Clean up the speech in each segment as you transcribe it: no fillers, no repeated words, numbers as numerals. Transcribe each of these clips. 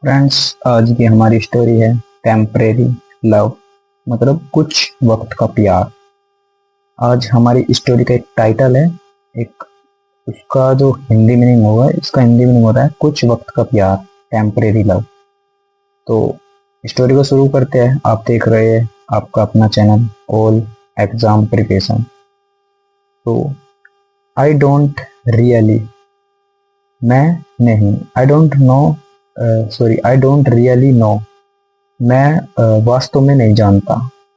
Friends, आज की हमारी स्टोरी है टेम्परेरी लव, मतलब कुछ वक्त का प्यार। आज हमारी स्टोरी का एक टाइटल है, एक उसका जो हिंदी मीनिंग होगा, इसका हिंदी मीनिंग होता है कुछ वक्त का प्यार, टेम्परेरी लव। तो स्टोरी को शुरू करते हैं। आप देख रहे हैं आपका अपना चैनल ऑल एग्जाम प्रिपरेशन। तो आई डोंट रियली, मैं नहीं, I don't know, sorry, I don't really know, मैं वास्तव में नहीं जानता।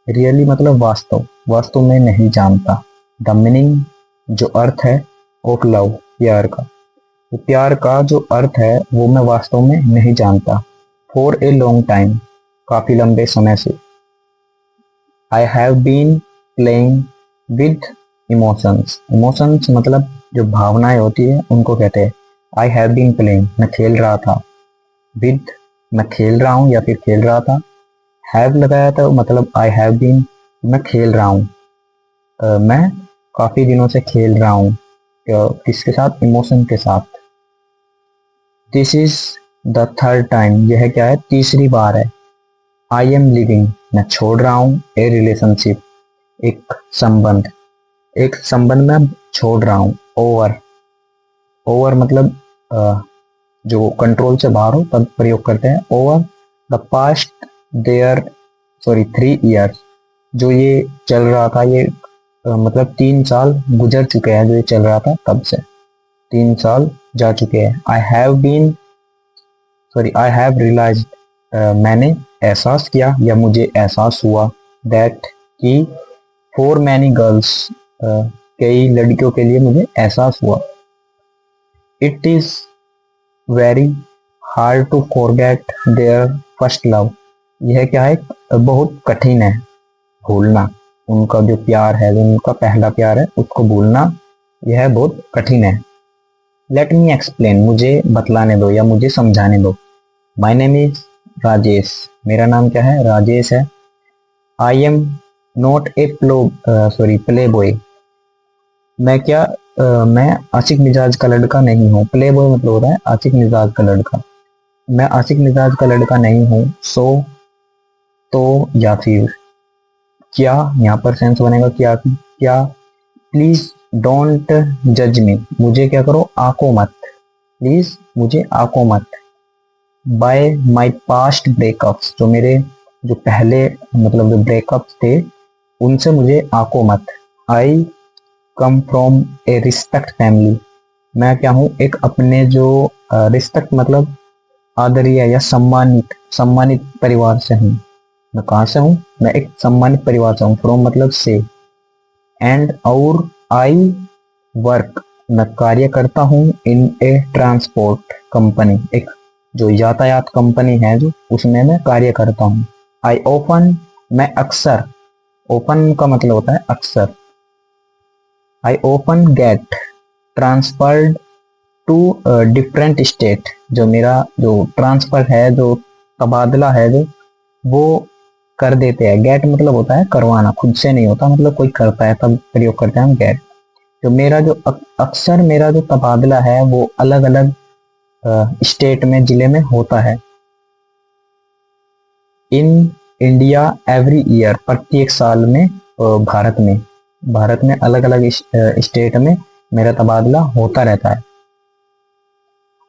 रियली मतलब वास्तव, वास्तव में नहीं जानता। द मीनिंग, जो अर्थ है, ऑफ लव, प्यार का। तो प्यार का जो अर्थ है वो मैं वास्तव में नहीं जानता। फॉर ए लॉन्ग टाइम, काफी लंबे समय से। I have been playing with emotions. Emotions मतलब जो भावनाएं होती है उनको कहते हैं। आई हैव बीन प्लेइंग, मैं खेल रहा था। विद, मैं खेल रहा हूँ या फिर खेल रहा था। हैव लगाया था मतलब आई हैव बीन, मैं खेल रहा हूँ। मैं काफी दिनों से खेल रहा हूँ। किसके साथ? इमोशन के साथ। This is the third time, यह क्या है? तीसरी बार है। आई एम लिविंग, मैं छोड़ रहा हूँ। ए रिलेशनशिप, एक संबंध, एक संबंध में छोड़ रहा हूँ। ओवर, ओवर मतलब जो कंट्रोल से बाहर हो तब प्रयोग करते हैं। Over the past there, sorry 3 years, जो ये चल रहा था, ये मतलब 3 साल गुजर चुके हैं। जो ये चल रहा था तब से 3 साल जा चुके हैं। I have been, sorry, I have realised, मैंने एहसास किया या मुझे एहसास हुआ। दैट, कि फॉर मैनी गर्ल्स, कई लड़कियों के लिए मुझे एहसास हुआ। It is very hard to forget their first love, यह क्या है? बहुत कठिन है भूलना उनका जो प्यार है, जो उनका पहला प्यार है, उसको भूलना यह बहुत कठिन है। लेट मी एक्सप्लेन, मुझे बतलाने दो या मुझे समझाने दो। माई नेम इज राजेश, मेरा नाम क्या है? राजेश है। I am not a play boy, मैं क्या, मैं आशिक मिजाज का लड़का नहीं हूँ। प्ले बॉय मतलब होता है आशिक मिजाज का लड़का। मैं आशिक मिजाज का लड़का नहीं हूँ। सो, तो, या फिर क्या, यहाँ पर सेंस बनेगा क्या की, क्या। प्लीज डोंट जज मी, मुझे क्या करो, आंको मत। प्लीज मुझे आंको मत। बाय माई पास्ट ब्रेकअप्स, जो मेरे जो पहले मतलब जो ब्रेकअप्स थे उनसे मुझे आंको मत। I come from a respect family, मैं क्या हूँ? एक अपने जो रिस्पेक्ट मतलब आदरणीय या सम्मानित, सम्मानित परिवार से हूँ। मैं कहाँ से हूँ? मैं एक सम्मानित परिवार से हूँ। फ्रॉम मतलब से। एंड और आई वर्क, मैं कार्य करता हूँ। इन ए ट्रांसपोर्ट कंपनी, एक जो यातायात कंपनी है जो, उसमें मैं कार्य करता हूँ। आई ओपन, मैं अक्सर, ओपन का मतलब होता है अक्सर। I often get transferred to different state, जो मेरा जो ट्रांसफर है, जो तबादला है, जो वो कर देते हैं। गेट मतलब होता है करवाना, खुद से नहीं होता, मतलब कोई करता है तब प्रयोग करते हैं हम गेट। जो मेरा जो अक्सर मेरा जो तबादला है वो अलग अलग स्टेट में, जिले में होता है। इन इंडिया एवरी ईयर, प्रत्येक साल में, भारत में अलग अलग स्टेट में मेरा तबादला होता रहता है।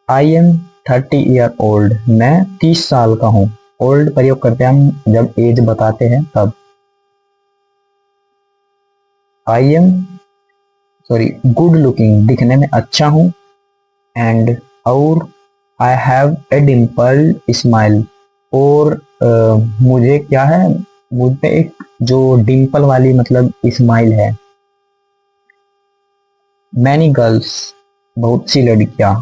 आई एम 30 ईयर ओल्ड, मैं 30 साल का हूँ। ओल्ड प्रयोग करते हैं हम जब एज बताते हैं तब। I am, sorry, good looking, दिखने में अच्छा हूँ। एंड, और आई हैव ए डिम्पल्ड स्माइल, और मुझे क्या है, मुझ पे एक जो डिम्पल वाली मतलब स्माइल है। मैनी गर्ल्स, बहुत सी लड़कियां,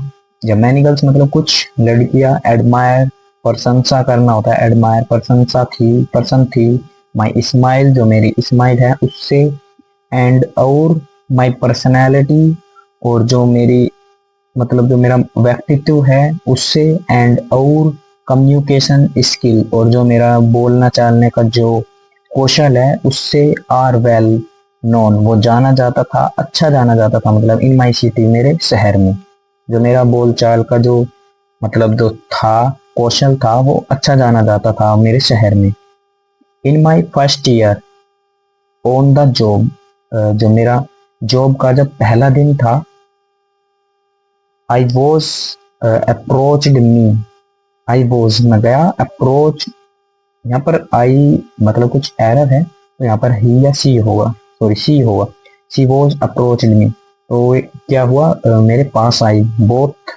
या मैनी गर्ल्स मतलब कुछ लड़कियां। एडमायर, प्रशंसा करना होता है। एडमायर प्रशंसा थी, पसंद थी। माई स्माइल, जो मेरी स्माइल है उससे। एंड, और माई पर्सनैलिटी, और जो मेरी मतलब जो मेरा व्यक्तित्व है उससे। एंड, और कम्युनिकेशन स्किल, और जो मेरा बोलना चालने का जो कौशल है उससे। आर वेल नोन, वो जाना जाता था, अच्छा जाना जाता था, मतलब इन माई सिटी, मेरे शहर में। जो मेरा बोलचाल का जो मतलब जो था कौशल था वो अच्छा जाना जाता था मेरे शहर में। In my first year on the job, जो मेरा जॉब का जब पहला दिन था, I was approached me, I was मैं गया, अप्रोच यहाँ पर आई मतलब कुछ एरर है तो यहाँ पर ही या सी होगा, सॉरी सी होगा। सी वॉज अप्रोच्ड मी, तो क्या हुआ, मेरे पास आई, both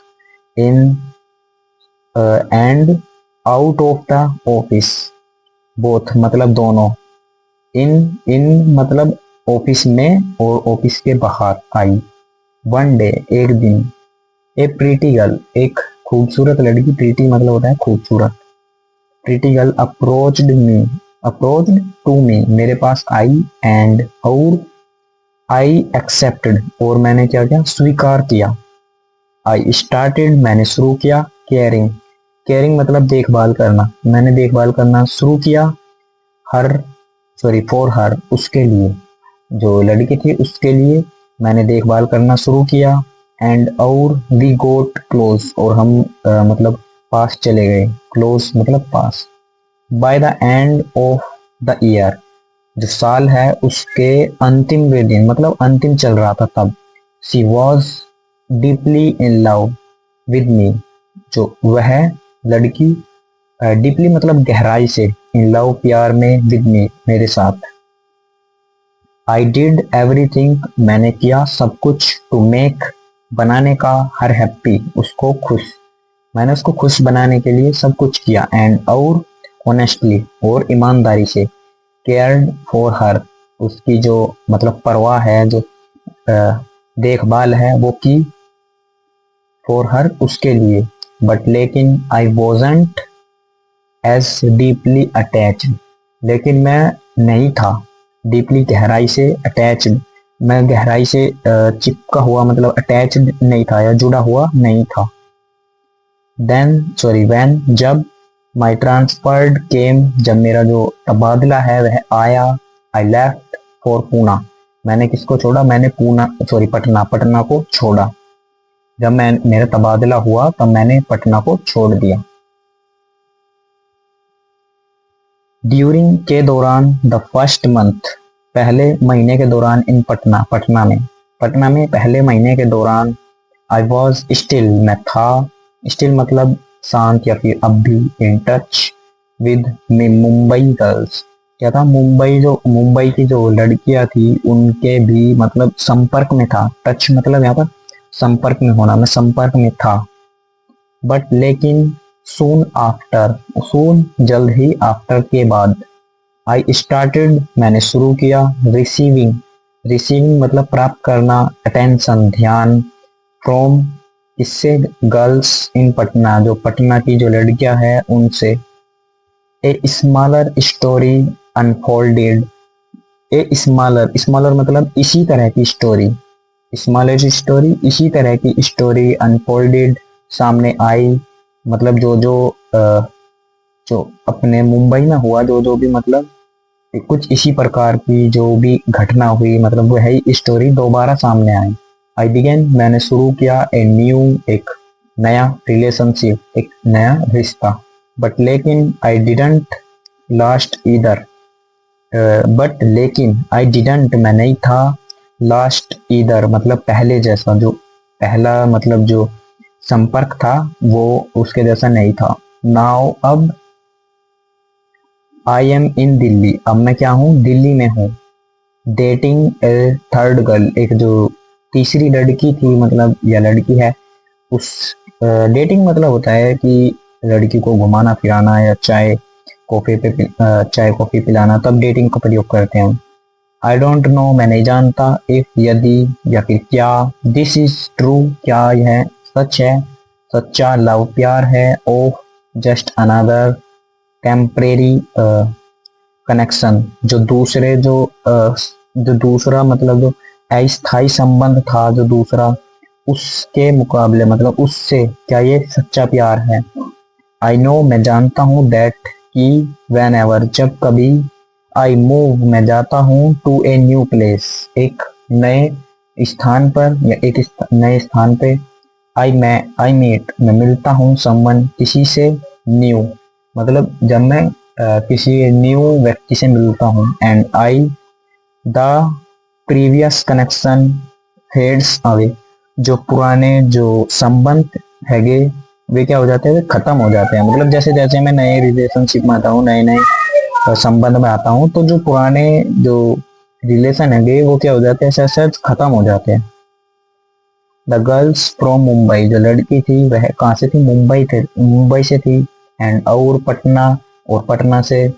in and out of the office, both मतलब दोनों, इन इन मतलब ऑफिस में और ऑफिस के बाहर आई। वन डे एक दिन, ए प्रीटी गर्ल एक खूबसूरत लड़की, प्रीटी मतलब होता है खूबसूरत, pretty girl approached me, approached to me मेरे पास आई, एंड और आई एक्सेप्टेड और मैंने क्या किया, स्वीकार किया। आई स्टार्टेड मैंने शुरू किया, केयरिंग, केयरिंग मतलब देखभाल करना, मैंने देखभाल करना शुरू किया, हर सॉरी फॉर हर उसके लिए, जो लड़की थी उसके लिए मैंने देखभाल करना शुरू किया। एंड और वी गोट क्लोज और हम मतलब पास चले गए, क्लोज मतलब पास। By the end of the year, जो साल है उसके अंतिम वे दिन मतलब अंतिम चल रहा था तब, she was deeply in love with me, जो वह लड़की डीपली मतलब गहराई से, इन लव प्यार में, विद मी मेरे साथ। आई डिड एवरीथिंग मैंने किया सब कुछ, टू मेक बनाने का, हर हैप्पी उसको खुश, मैंने उसको खुश बनाने के लिए सब कुछ किया। एंड और ऑनेस्टली और ईमानदारी से, केयर्ड फॉर हर उसकी जो मतलब परवाह है, जो देखभाल है वो की, फॉर हर उसके लिए। बट लेकिन I wasn't as deeply attached, लेकिन मैं नहीं था डीपली गहराई से, अटैच्ड मैं गहराई से चिपका हुआ मतलब अटैच्ड नहीं था या जुड़ा हुआ नहीं था। देन सॉरी व्हेन जब, माई ट्रांसफर्ड केम जब मेरा जो तबादला है वह आया, आई लेफ्ट फॉर पूना, मैंने किसको छोड़ा, मैंने पूना सॉरी पटना, पटना को छोड़ा। जब मैं मेरा तबादला हुआ तब मैंने पटना को छोड़ दिया। ड्यूरिंग के दौरान, द फर्स्ट मंथ पहले महीने के दौरान, इन पटना पटना में पहले महीने के दौरान, आई वॉज स्टिल मैं था, स्टिल मतलब शांत या फिर अब भी, in touch with Mumbai girls, क्या था, मुंबई की जो लड़कियां थी उनके भी मतलब संपर्क में था, टच मतलब यहाँ पर संपर्क में होना, मैं संपर्क में था। बट लेकिन सून आफ्टर, सून जल्द ही, आफ्टर के बाद, आई स्टार्टेड मैंने शुरू किया, रिसीविंग, रिसीविंग मतलब प्राप्त करना, अटेंशन ध्यान, फ्रॉम इससे, गर्ल्स इन पटना जो पटना की जो लड़कियां हैं उनसे। A smaller story unfolded, a smaller, smaller मतलब इसी तरह की स्टोरी, स्मॉलर स्टोरी इसी तरह की स्टोरी, अनफोल्डेड सामने आई, मतलब जो जो जो अपने मुंबई में हुआ, जो जो भी मतलब कुछ इसी प्रकार की जो भी घटना हुई मतलब वही स्टोरी दोबारा सामने आई। आई बिगेन मैंने शुरू किया, ए न्यू एक नया रिलेशनशिप, एक नया रिश्ता। बट लेकिन I didn't last either, but लेकिन आई डिडंट मैं नहीं था, लास्ट ईदर मतलब पहले जैसा, जो पहला मतलब जो संपर्क था वो उसके जैसा नहीं था। नाउ अब, आई एम इन दिल्ली अब मैं क्या हूँ, दिल्ली में हूँ। डेटिंग ए थर्ड गर्ल एक जो तीसरी लड़की थी मतलब या लड़की है, उस डेटिंग मतलब होता है कि लड़की को घुमाना फिराना या चाय चाय कॉफी पिलाना, तब डेटिंग का प्रयोग करते हैं। आई डोंट नो मैं नहीं जानता, इफ यदि या फिर क्या, दिस इज ट्रू क्या यह सच है, सच्चा लव प्यार है, oh just another temporary connection जो दूसरे जो दूसरा मतलब जो अस्थायी संबंध था, जो दूसरा उसके मुकाबले मतलब उससे क्या ये सच्चा प्यार है। आई नो मैं जानता हूँ, दैट कि वेन एवर जब कभी, आई मूव मैं जाता हूँ, टू ए न्यू प्लेस एक नए स्थान पर या एक नए स्थान पे, आई मीट मैं मिलता हूँ, समवन किसी से, न्यू, मतलब जब मैं किसी न्यू व्यक्ति से मिलता हूँ, and I the previous connection fades away, जो पुराने जो संबंध हैगे वे क्या हो जाते हैं, वे खत्म हो जाते हैं। मतलब जैसे जैसे मैं नए रिलेशनशिप में आता हूँ, नए नए संबंध में आता हूँ, तो जो पुराने जो रिलेशन हैगे वो क्या हो जाते हैं, ऐसे ऐसे खत्म हो जाते हैं। द गर्ल्स फ्रॉम मुंबई, जो लड़की थी वह कहाँ से थी, मुंबई से थी। एंड और पटना, और पटना से।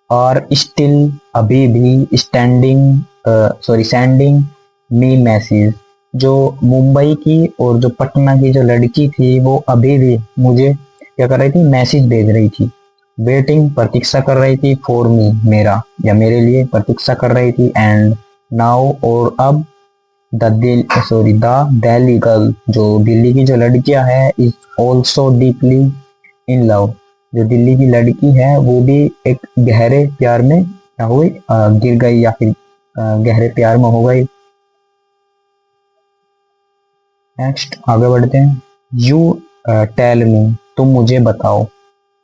और स्टिल, अभी भी। सेंडिंग मी मैसेज, जो मुंबई की और जो पटना की जो लड़की थी वो अभी भी मुझे क्या कर रही थी, मैसेज भेज रही थी। वेटिंग, प्रतीक्षा कर रही थी। फॉर मी, मेरा या मेरे लिए प्रतीक्षा कर रही थी। एंड नाउ, और अब। द दिल्ली गर्ल, जो दिल्ली की जो लड़कियां है, is also deeply in love, जो दिल्ली की लड़की है वो भी एक गहरे प्यार में क्या हुई, गिर गई, या फिर गहरे प्यार में हो गई। नेक्स्ट आगे बढ़ते हैं। यू टेल मी, तुम मुझे बताओ।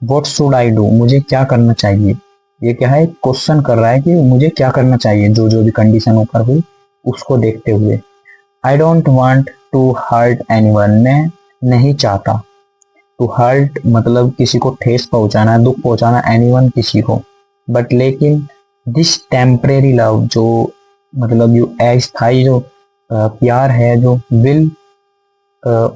व्हाट शुड आई डू, मुझे क्या करना चाहिए। ये क्या है, क्वेश्चन कर रहा है कि मुझे क्या करना चाहिए, जो जो भी कंडीशन ऊपर हुई उसको देखते हुए। I don't want to hurt anyone, मैं नहीं चाहता। टू हर्ट मतलब किसी को ठेस पहुंचाना, दुख पहुंचाना, एनीवन किसी को। बट लेकिन दिस टेम्परेरी लव, जो मतलब यू अस्थाई जो प्यार है, जो will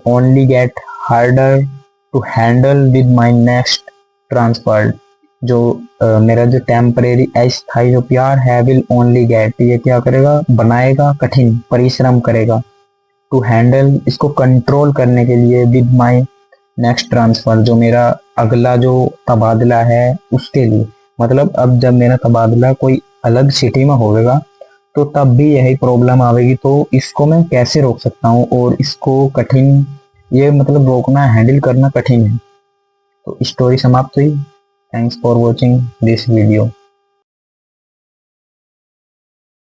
only get harder to handle with my next transfer, जो मेरा जो टेम्परेरी अस्थाई जो प्यार है, विल ओनली गेट, ये क्या करेगा, बनाएगा कठिन, परिश्रम करेगा। टू हैंडल, इसको कंट्रोल करने के लिए, विद माई नेक्स्ट ट्रांसफर, जो मेरा अगला जो तबादला है उसके लिए। मतलब अब जब मेरा तबादला कोई अलग सिटी में होगा तो तब भी यही प्रॉब्लम आएगी, तो इसको मैं कैसे रोक सकता हूँ, और इसको कठिन, ये मतलब रोकना, हैंडल करना कठिन है। तो स्टोरी समाप्त हुई। Thanks for watching this video.